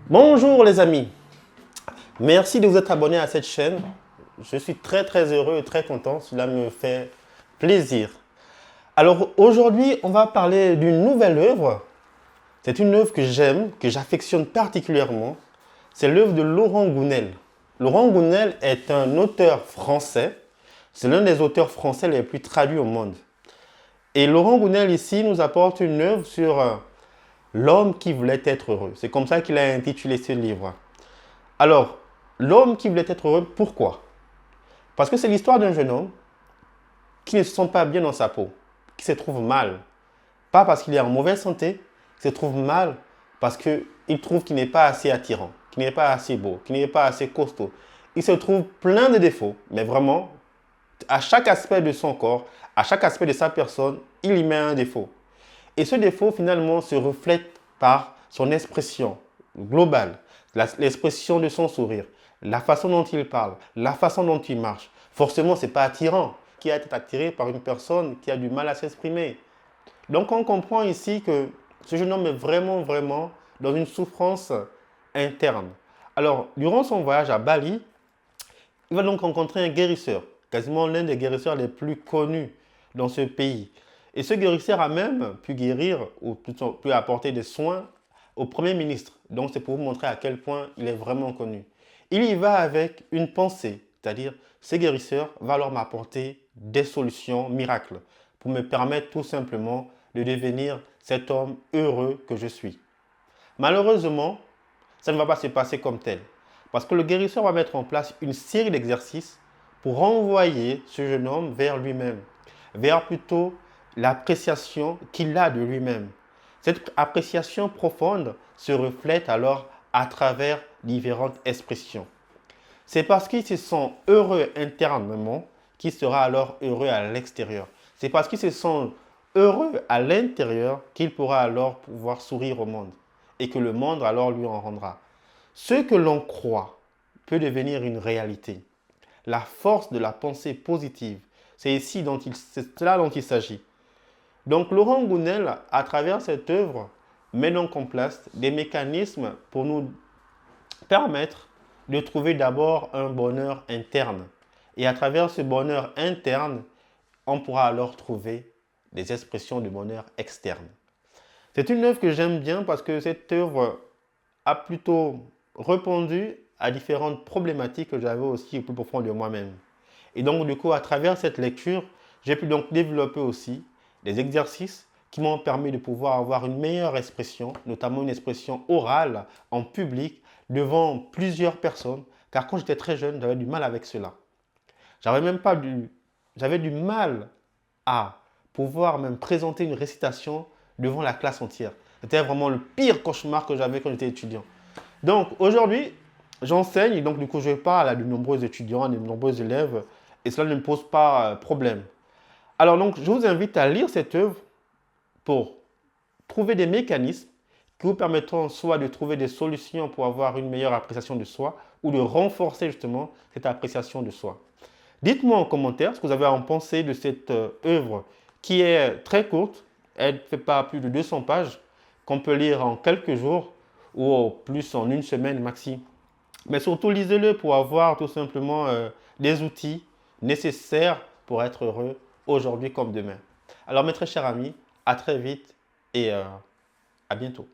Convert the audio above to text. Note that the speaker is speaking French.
Bonjour les amis, merci de vous être abonnés à cette chaîne. Je suis très heureux et très content, cela me fait plaisir. Alors aujourd'hui, on va parler d'une nouvelle œuvre. C'est une œuvre que j'aime, que j'affectionne particulièrement. C'est l'œuvre de Laurent Gounel. Laurent Gounel est un auteur français. C'est l'un des auteurs français les plus traduits au monde. Et Laurent Gounel ici nous apporte une œuvre sur l'homme qui voulait être heureux. C'est comme ça qu'il a intitulé ce livre. Alors, l'homme qui voulait être heureux, pourquoi? Parce que c'est l'histoire d'un jeune homme qui ne se sent pas bien dans sa peau, qui se trouve mal. Pas parce qu'il est en mauvaise santé, il se trouve mal parce qu'il trouve qu'il n'est pas assez attirant, qu'il n'est pas assez beau, qu'il n'est pas assez costaud. Il se trouve plein de défauts, mais vraiment, à chaque aspect de son corps, à chaque aspect de sa personne, il y met un défaut. Et ce défaut, finalement, se reflète par son expression globale, l'expression de son sourire, la façon dont il parle, la façon dont il marche. Forcément, ce n'est pas attirant. Qui a été attiré par une personne qui a du mal à s'exprimer? Donc, on comprend ici que ce jeune homme est vraiment dans une souffrance interne. Alors, durant son voyage à Bali, il va donc rencontrer un guérisseur, quasiment l'un des guérisseurs les plus connus dans ce pays. Et ce guérisseur a même pu guérir ou pu apporter des soins au Premier ministre. Donc c'est pour vous montrer à quel point il est vraiment connu. Il y va avec une pensée, c'est-à-dire ce guérisseur va alors m'apporter des solutions miracles pour me permettre tout simplement de devenir cet homme heureux que je suis. Malheureusement, ça ne va pas se passer comme tel. Parce que le guérisseur va mettre en place une série d'exercices pour renvoyer ce jeune homme vers lui-même, vers plutôt l'appréciation qu'il a de lui-même. Cette appréciation profonde se reflète alors à travers différentes expressions. C'est parce qu'il se sent heureux internement qu'il sera alors heureux à l'extérieur. C'est parce qu'il se sent heureux à l'intérieur qu'il pourra alors pouvoir sourire au monde et que le monde alors lui en rendra. Ce que l'on croit peut devenir une réalité. La force de la pensée positive, c'est cela dont il s'agit. Donc Laurent Gounel, à travers cette œuvre, met donc en place des mécanismes pour nous permettre de trouver d'abord un bonheur interne. Et à travers ce bonheur interne, on pourra alors trouver des expressions de bonheur externe. C'est une œuvre que j'aime bien parce que cette œuvre a plutôt répondu à différentes problématiques que j'avais aussi au plus profond de moi-même. Et donc, du coup, à travers cette lecture, j'ai pu donc développer aussi des exercices qui m'ont permis de pouvoir avoir une meilleure expression, notamment une expression orale en public devant plusieurs personnes, car quand j'étais très jeune, j'avais du mal avec cela. J'avais du mal à pouvoir même présenter une récitation devant la classe entière. C'était vraiment le pire cauchemar que j'avais quand j'étais étudiant. Donc aujourd'hui, j'enseigne et donc du coup je parle à de nombreux étudiants, à de nombreux élèves et cela ne me pose pas problème. Alors donc je vous invite à lire cette œuvre pour trouver des mécanismes qui vous permettront soit de trouver des solutions pour avoir une meilleure appréciation de soi ou de renforcer justement cette appréciation de soi. Dites-moi en commentaire ce que vous avez à en penser de cette œuvre qui est très courte. Elle ne fait pas plus de 200 pages qu'on peut lire en quelques jours ou au plus en une semaine maxi. Mais surtout, lisez-le pour avoir tout simplement des outils nécessaires pour être heureux aujourd'hui comme demain. Alors mes très chers amis, à très vite et à bientôt.